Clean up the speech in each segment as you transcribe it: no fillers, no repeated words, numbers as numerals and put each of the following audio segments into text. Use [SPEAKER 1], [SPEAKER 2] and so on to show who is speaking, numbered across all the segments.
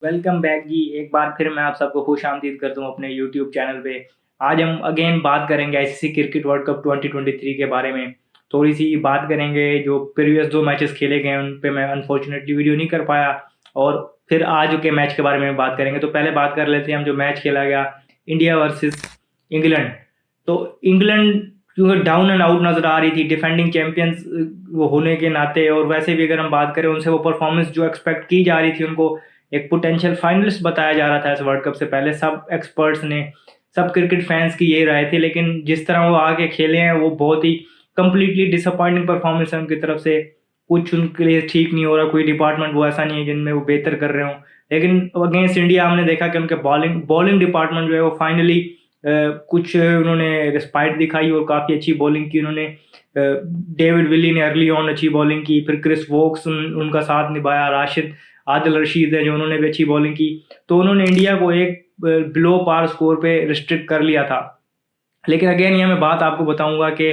[SPEAKER 1] Welcome back जी। एक बार फिर मैं आप सबको खुश आमदीद करता हूँ अपने यूट्यूब चैनल पे। आज हम अगेन बात करेंगे आईसीसी क्रिकेट वर्ल्ड कप 2023 के बारे में। थोड़ी सी बात करेंगे, जो प्रीवियस दो मैचेस खेले गए हैं उन पे मैं अनफॉर्चुनेटली वीडियो नहीं कर पाया, और फिर आज के मैच के बारे में बात करेंगे। तो पहले बात कर लेते हैं हम जो मैच खेला गया, इंडिया वर्सेस इंग्लैंड। तो इंग्लैंड क्योंकि डाउन एंड आउट नजर आ रही थी डिफेंडिंग चैंपियंस वो होने के नाते, और वैसे भी अगर हम बात करें उनसे वो परफॉर्मेंस जो एक्सपेक्ट की जा रही थी, उनको एक पोटेंशियल फाइनलिस्ट बताया जा रहा था इस वर्ल्ड कप से पहले। सब एक्सपर्ट्स ने, सब क्रिकेट फैंस की यही राय थी, लेकिन जिस तरह वो आगे खेले हैं वो बहुत ही कंप्लीटली डिसअपॉइंटिंग परफॉर्मेंस है उनकी तरफ से। कुछ उनके लिए ठीक नहीं हो रहा, कोई डिपार्टमेंट वो ऐसा नहीं है जिनमें वो बेहतर कर रहे हो। लेकिन अगेंस्ट इंडिया हमने देखा कि उनके बॉलिंग बॉलिंग डिपार्टमेंट जो है वो फाइनली कुछ उन्होंने रिस्पाइट दिखाई और काफ़ी अच्छी बॉलिंग की उन्होंने। डेविड विली ने अर्ली ऑन अच्छी बॉलिंग की, फिर क्रिस वोक्स उनका साथ निभाया, राशिद आदिल रशीद है जो उन्होंने भी अच्छी बॉलिंग की। तो उन्होंने इंडिया को एक बिलो पार स्कोर पे रिस्ट्रिक्ट कर लिया था। लेकिन अगेन यहाँ मैं बात आपको बताऊंगा कि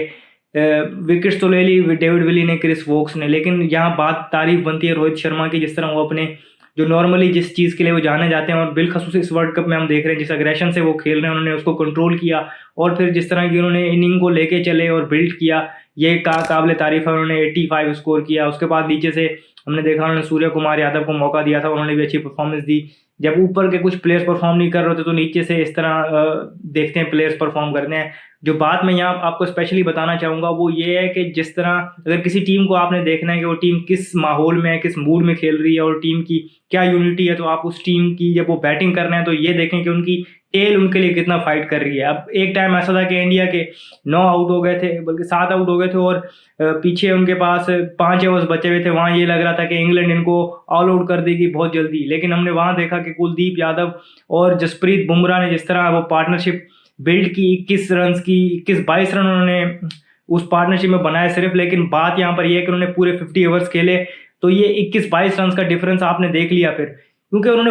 [SPEAKER 1] विकेट्स तो ले ली डेविड विली ने, क्रिस वोक्स ने, लेकिन यहाँ बात तारीफ बनती है रोहित शर्मा की, जिस तरह वो अपने जो नॉर्मली जिस चीज़ के लिए वो जाने जाते हैं, और बिलखसूस इस वर्ल्ड कप में हम देख रहे हैं जिस अग्रेशन से वो खेल रहे हैं, उन्होंने उसको कंट्रोल किया। और फिर जिस तरह की उन्होंने इनिंग को लेके चले और बिल्ड किया, ये काबिल तारीफ है। उन्होंने 85 स्कोर किया। उसके बाद नीचे से हमने देखा उन्होंने सूर्य कुमार यादव को मौका दिया था, उन्होंने भी अच्छी परफॉर्मेंस दी। जब ऊपर के कुछ प्लेयर्स परफॉर्म नहीं कर रहे होते तो नीचे से इस तरह देखते हैं प्लेयर्स परफॉर्म करते हैं। जो बात मैं यहाँ आपको स्पेशली बताना चाहूँगा वो ये है कि जिस तरह अगर किसी टीम को आपने देखना है कि वो टीम किस माहौल में है, किस मूड में खेल रही है और टीम की क्या यूनिटी है, तो आप उस टीम की जब वो बैटिंग कर रहे हैं तो ये देखें कि उनकी टेल उनके लिए कितना फाइट कर रही है। अब एक टाइम ऐसा था कि इंडिया के 9 आउट हो गए थे, बल्कि 7 आउट हो गए थे, और पीछे उनके पास 5 ओवर्स बचे हुए थे। वहाँ ये लग रहा था कि इंग्लैंड इनको ऑल आउट कर देगी बहुत जल्दी, लेकिन हमने वहाँ देखा कि कुलदीप यादव और जसप्रीत बुमराह ने जिस तरह वो पार्टनरशिप बिल्ड की, 21 रन उन्होंने उस पार्टनरशिप में बनाए सिर्फ। लेकिन बात यहाँ पर यह है कि उन्होंने पूरे 50 ओवर्स खेले, तो ये 21-22 रन का डिफरेंस आपने देख लिया फिर, क्योंकि उन्होंने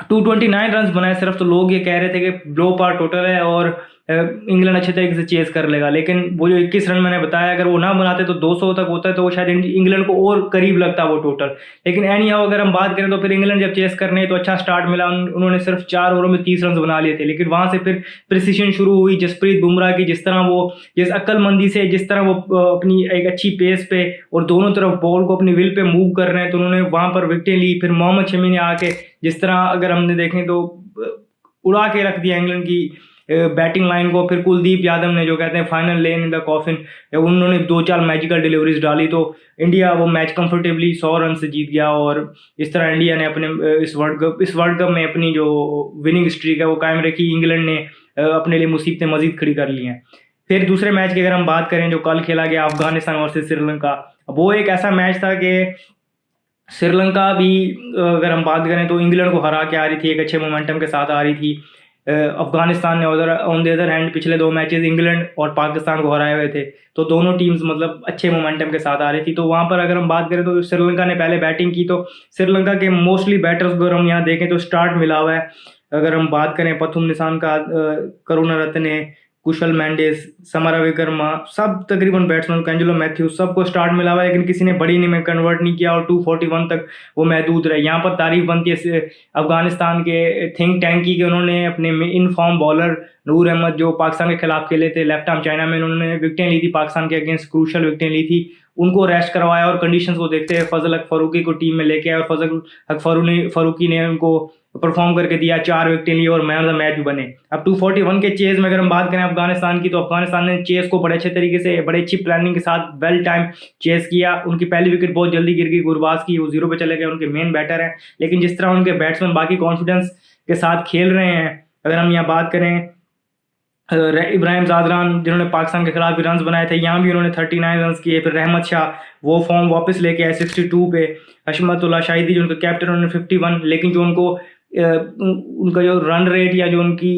[SPEAKER 1] 229 रन बनाए सिर्फ। तो लोग ये कह रहे थे कि लो पार टोटल है और इंग्लैंड अच्छे तरीके से चेस कर लेगा, लेकिन वो जो 21 रन मैंने बताया, अगर वो ना बनाते तो 200 तक होता है, तो वो शायद इंग्लैंड को और करीब लगता वो टोटल। लेकिन एनी हाउ अगर हम बात करें तो फिर इंग्लैंड जब चेस करने तो अच्छा स्टार्ट मिला, उन्होंने सिर्फ 4 ओवरों में 30 रन बना लिए थे। लेकिन वहां से फिर प्रिसीजन शुरू हुई जिसप्रीत बुमराह की, जिस तरह वो जिस अक्लमंदी से जिस तरह वो अपनी एक अच्छी पेस पे और दोनों तरफ बॉल को अपनी विल पे मूव कर रहे हैं, तो उन्होंने वहां पर विकेटें ली। फिर मोहम्मद शमी ने आके जिस तरह अगर हमने देखें तो उड़ा के रख दिया इंग्लैंड की बैटिंग लाइन को। फिर कुलदीप यादव ने जो कहते हैं final lane in the coffin, उन्होंने 2-4 मैजिकल डिलीवरीज डाली, तो इंडिया वो मैच कंफर्टेबली 100 रन से जीत गया। और इस तरह इंडिया ने अपने इस वर्ल्ड कप में अपनी जो विनिंग स्ट्रीक है वो कायम रखी। इंग्लैंड ने अपने लिए मुसीबतें मजीद खड़ी कर ली हैं। फिर दूसरे मैच की अगर हम बात करें जो कल खेला गया, अफगानिस्तान वर्सेस श्रीलंका, वो एक ऐसा मैच था कि श्रीलंका भी अगर हम बात करें तो इंग्लैंड को हरा के आ रही थी, एक अच्छे मोमेंटम के साथ आ रही थी। अफगानिस्तान ने उधर ऑन द अदर हैंड पिछले 2 मैचेस इंग्लैंड और पाकिस्तान को हराए हुए थे, तो दोनों टीम्स मतलब अच्छे मोमेंटम के साथ आ रही थी। तो वहाँ पर अगर हम बात करें तो श्रीलंका ने पहले बैटिंग की, तो श्रीलंका के मोस्टली बैटर्स अगर हम यहाँ देखें तो स्टार्ट मिला हुआ है। अगर हम बात करें प्रथम निशान का, करुणारत्ने, कुशल मेंडिस, समरविक्रमा, सब तकरीबन बैट्समैन, कैंजेलो मैथ्यूज, सबको स्टार्ट मिला हुआ है, लेकिन किसी ने बड़ी इनिंग में कन्वर्ट नहीं किया और 241 तक वो महदूद रहे। यहाँ पर तारीफ बनती है अफगानिस्तान के थिंक टैंक की कि उन्होंने अपने इन फॉर्म बॉलर नूर अहमद जो पाकिस्तान के खिलाफ खेले थे लेफ्ट आर्म चाइना में, उन्होंने विकेटें ली थी पाकिस्तान के अगेंस्ट, क्रूशल विकेटें ली थी, उनको रेस्ट करवाया और कंडीशंस को देखते हुए फजल हक फारूकी को टीम में लेके आए, और फजल हक फारूकी ने उनको परफॉर्म करके दिया, 4 विकेटें ली और मैन ऑफ द मैच भी बने। अब 241 के चेज में अगर हम बात करें अफगानिस्तान की, तो अफगानिस्तान ने चेस को बड़े अच्छे तरीके से, बड़े अच्छी प्लानिंग के साथ वेल टाइम चेस किया। उनकी पहली विकेट बहुत जल्दी गिर गई गुरबाज की, वो 0 पे चले गए, उनके मेन बैटर हैं। लेकिन जिस तरह उनके बैट्समैन बाकी कॉन्फिडेंस के साथ खेल रहे हैं, अगर हम यहाँ बात करें इब्राहिम जादरान जिन्होंने पाकिस्तान के खिलाफ भी रन बनाए थे, यहाँ भी उन्होंने 39 रन किए। फिर रहमत शाह वो फॉर्म वापस लेके आए 62 पे। हशमतुल्लाह शाहिदी जो उनके कैप्टन, उन्होंने 51, लेकिन जो उनको उनका जो रन रेट या जो उनकी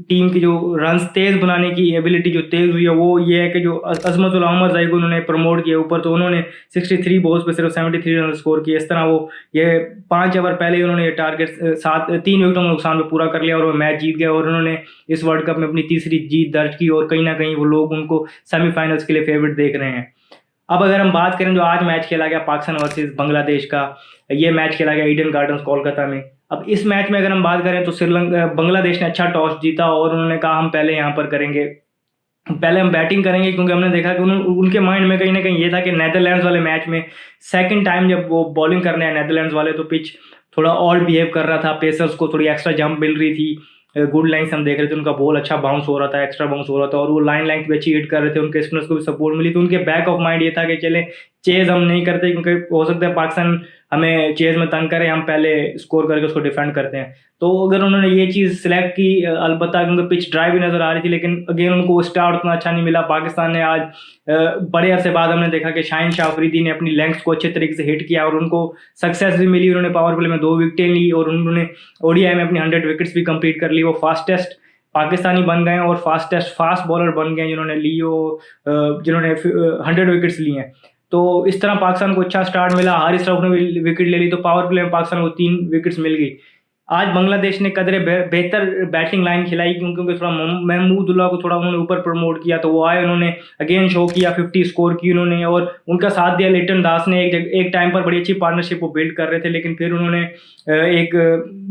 [SPEAKER 1] टीम की जो रन तेज बनाने की एबिलिटी जो तेज हुई है, वो ये है कि जो अजमतुल अहमद जाई को उन्होंने प्रमोट किया ऊपर, तो उन्होंने 63 बॉल्स पे सिर्फ 73 रन स्कोर किए। इस तरह वो ये 5 ओवर पहले ही उन्होंने ये टारगेट 3 विकेटों के नुकसान पे पूरा कर लिया और वो मैच जीत गए, और उन्होंने इस वर्ल्ड कप में अपनी तीसरी जीत दर्ज की, और कहीं ना कहीं वो लोग उनको सेमीफाइनल्स के लिए फेवरेट देख रहे हैं। अब अगर हम बात करें जो आज मैच खेला गया पाकिस्तान वर्सेस बांग्लादेश का, ये मैच खेला गया ईडन गार्डन्स कोलकाता में। अब इस मैच में अगर हम बात करें तो श्रीलंका बांग्लादेश ने अच्छा टॉस जीता और उन्होंने कहा हम पहले यहाँ पर करेंगे, पहले हम बैटिंग करेंगे, क्योंकि हमने देखा कि उनके माइंड में कहीं ना कहीं ये था कि नेदरलैंड्स वाले मैच में सेकंड टाइम जब वो बॉलिंग करने आए नेदरलैंड्स वाले, तो पिच थोड़ा और बिहेव कर रहा था, पेसर्स को थोड़ी एक्स्ट्रा जंप मिल रही थी, गुड लाइन्स हम देख रहे थे, उनका बॉल अच्छा बाउंस हो रहा था, एक्स्ट्रा बाउंस हो रहा था, और वो लाइन लेंथ भी अच्छी हिट कर रहे थे, उनके स्पिनर्स को भी सपोर्ट मिली। तो उनके बैक ऑफ माइंड ये था कि चले चेज हम नहीं करते, क्योंकि हो सकता है पाकिस्तान हमें चेज में तंग करे, हम पहले स्कोर करके उसको डिफेंड करते हैं। तो अगर उन्होंने ये चीज़ सिलेक्ट की, अलबत्ता क्योंकि पिच ड्राई भी नज़र आ रही थी, लेकिन अगेन उनको स्टार्ट उतना अच्छा नहीं मिला। पाकिस्तान ने आज बड़े अरसे बाद हमने देखा कि शाहीन शाह अफरीदी ने अपनी लेंथ्स को अच्छे तरीके से हिट किया और उनको सक्सेस भी मिली। उन्होंने पावर प्ले में 2 विकेटें ली और उन्होंने ओडीआई में अपनी 100 विकेट्स भी कंप्लीट कर ली। वो फास्टेस्ट पाकिस्तानी बन गए और फास्ट बॉलर बन गए जिन्होंने जिन्होंने 100 विकेट्स लिए हैं। तो इस तरह पाकिस्तान को अच्छा स्टार्ट मिला। हारिस रऊफ ने भी विकेट ले ली, तो पावर प्ले में पाकिस्तान को 3 विकेट्स मिल गई। आज बांग्लादेश ने कदरे बेहतर बैटिंग लाइन खिलाई, क्योंकि थोड़ा महमूदुल्लाह को थोड़ा उन्होंने ऊपर प्रमोट किया, तो वो आए, उन्होंने अगेन शो किया, 50 स्कोर की उन्होंने, और उनका साथ दिया लिटन दास ने। एक टाइम पर बड़ी अच्छी पार्टनरशिप वो बिल्ड कर रहे थे, लेकिन फिर उन्होंने एक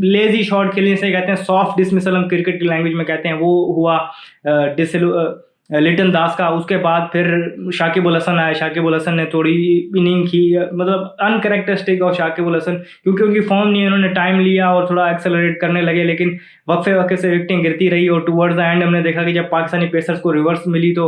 [SPEAKER 1] लेजी शॉट खेलने से, कहते हैं सॉफ्ट डिसमिसल हम क्रिकेट की लैंग्वेज में कहते हैं, वो हुआ लिटन दास का। उसके बाद फिर शाकिब उल हसन आया, शाकिब उल हसन ने थोड़ी इनिंग की, मतलब अनकैरेक्टरिस्टिक ऑफ शाकिब उल हसन, क्योंकि उनकी फॉर्म नहीं है, उन्होंने टाइम लिया और थोड़ा एक्सेलरेट करने लगे, लेकिन वक्फे से विकेटें गिरती रही। और टुवर्ड्स द एंड हमने देखा कि जब पाकिस्तानी पेसर्स को रिवर्स मिली, तो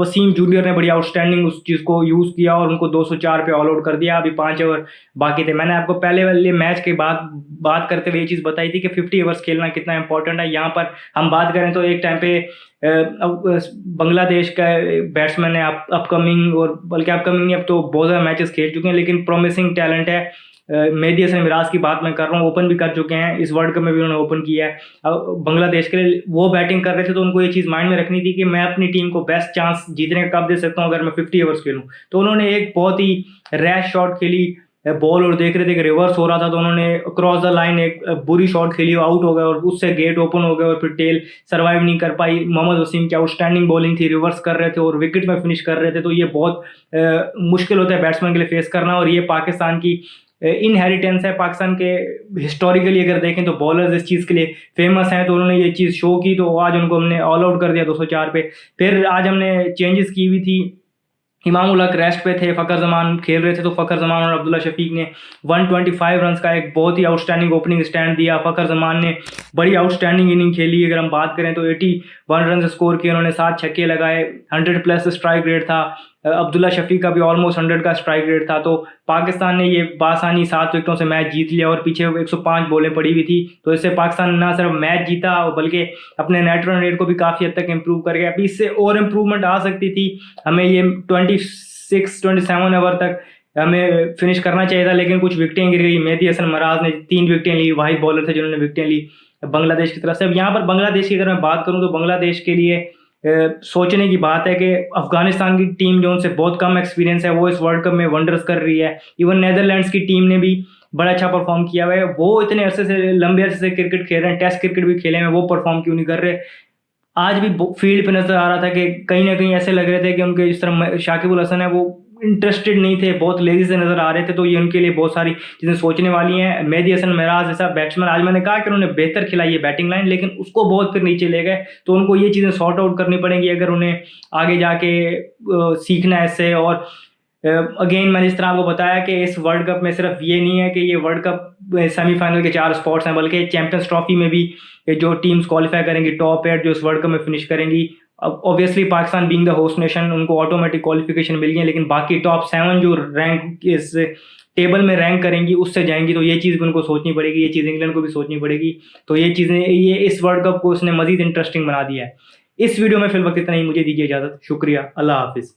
[SPEAKER 1] वसीम जूनियर ने बड़ी आउटस्टैंडिंग उस चीज़ को यूज़ किया और उनको 204 पे ऑल आउट कर दिया। अभी 5 ओवर बाकी थे। मैंने आपको पहले वाले मैच के बाद बात करते हुए ये चीज़ बताई थी कि 50 ओवर्स खेलना कितना इंपॉर्टेंट है। यहाँ पर हम बात करें तो एक टाइम पे बांग्लादेश का बैट्समैन है अपकमिंग, और बल्कि अपकमिंग नहीं, अब तो बहुत ज़्यादा मैचेस खेल चुके हैं, लेकिन प्रॉमिसिंग टैलेंट है। मेहदी हसन मिराज की बात मैं कर रहा हूँ, ओपन भी कर चुके हैं, इस वर्ल्ड कप में भी उन्होंने ओपन किया है। अब बांग्लादेश के लिए वो बैटिंग कर रहे थे, तो उनको ये चीज़ माइंड में रखनी थी कि मैं अपनी टीम को बेस्ट चांस जीतने का कब दे सकता हूँ, अगर मैं 50 ओवर्स खेलूँ। तो उन्होंने एक बहुत ही रैश शॉट खेली बॉल, और देख रहे थे कि रिवर्स हो रहा था, तो उन्होंने क्रॉस द लाइन एक बुरी शॉट खेली, आउट हो गए, और उससे गेट ओपन हो गए, और फिर टेल सर्वाइव नहीं कर पाई। मोहम्मद वसीम की आउटस्टैंडिंग बॉलिंग थी, रिवर्स कर रहे थे और विकेट में फिनिश कर रहे थे। तो ये बहुत मुश्किल होता है बैट्समैन के लिए फेस करना, और ये पाकिस्तान की इनहेरिटेंस है। पाकिस्तान के हिस्टोरिकली अगर देखें तो बॉलर्स इस चीज़ के लिए फेमस हैं, तो उन्होंने ये चीज़ शो की, तो आज उनको हमने ऑल आउट कर दिया 204 पे। फिर आज हमने चेंजेस की हुई थी, इमाम उल हक रेस्ट पे थे, फ़खर जमान खेल रहे थे, तो फ़खर जमान और अब्दुल्ला शफीक ने 125 रन्स का एक बहुत ही आउटस्टैंडिंग ओपनिंग स्टैंड दिया। फ़खर जमान ने बड़ी आउटस्टैंडिंग इनिंग खेली। अगर हम बात करें तो 81 रन स्कोर किए उन्होंने, 7 छक्के लगाए, 100+ स्ट्राइक रेट था। अब्दुल्ला शफीक का भी ऑलमोस्ट 100 का स्ट्राइक रेट था। तो पाकिस्तान ने ये बासानी 7 विकेटों से मैच जीत लिया, और पीछे 105 बॉलें पड़ी हुई थी। तो इससे पाकिस्तान ना सिर्फ मैच जीता, बल्कि अपने नेट रन रेट को भी काफ़ी हद तक इम्प्रूव कर गया। अभी इससे और इम्प्रूवमेंट आ सकती थी, हमें ये 26-27 ओवर तक हमें फिनिश करना चाहिए था, लेकिन कुछ विकेटें गिर गई। मेहदी हसन मिराज ने 3 विकेटें ली, वाहिद बॉलर थे जिन्होंने विकेटें ली बांग्लादेश की तरफ से। अब यहाँ पर बांग्लादेश की अगर मैं बात करूँ तो बांग्लादेश के लिए सोचने की बात है कि अफगानिस्तान की टीम जो उनसे बहुत कम एक्सपीरियंस है, वो इस वर्ल्ड कप में वंडर्स कर रही है। इवन नेदरलैंड्स की टीम ने भी बड़ा अच्छा परफॉर्म किया हुआ है। वो इतने अरसे से, लंबे अरसे से क्रिकेट खेल रहे हैं, टेस्ट क्रिकेट भी खेले हैं, वो परफॉर्म क्यों नहीं कर रहे। आज भी फील्ड पे नज़र आ रहा था कि कहीं ना कहीं ऐसे लग रहे थे कि उनके जिस तरह शाकिब उल हसन है वो इंटरेस्टेड नहीं थे, बहुत लेजी से नज़र आ रहे थे। तो ये उनके लिए बहुत सारी चीज़ें सोचने वाली हैं। मेहदी हसन मिराज जैसा बैट्समैन, आज मैंने कहा कि उन्होंने बेहतर खिलाई है बैटिंग लाइन, लेकिन उसको बहुत फिर नीचे ले गए। तो उनको ये चीज़ें सॉर्ट आउट करनी पड़ेंगी अगर उन्हें आगे जाके सीखना है इससे। और अगेन मैंने इस तरह आपको बताया कि इस वर्ल्ड कप में सिर्फ ये नहीं है कि ये वर्ल्ड कप सेमीफाइनल के 4 स्पॉट्स हैं, बल्कि चैंपियंस ट्रॉफी में भी जो टीम्स क्वालिफाई करेंगी, टॉप 8 जो इस वर्ल्ड कप में फिनिश करेंगी, अब obviously Pakistan being the host nation उनको ऑटोमेटिक क्वालिफिकेशन मिल गई है, लेकिन बाकी टॉप 7 जो रैंक इस टेबल में रैंक करेंगी उससे जाएंगी। तो ये चीज़ भी उनको सोचनी पड़ेगी, ये चीज़ इंग्लैंड को भी सोचनी पड़ेगी। तो ये चीज़ें, ये इस वर्ल्ड कप को उसने मज़ीद इंटरेस्टिंग बना दिया है। इस वीडियो में फिलहाल इतना ही, मुझे दीजिए इजाज़त। शुक्रिया, अल्लाह हाफिज़।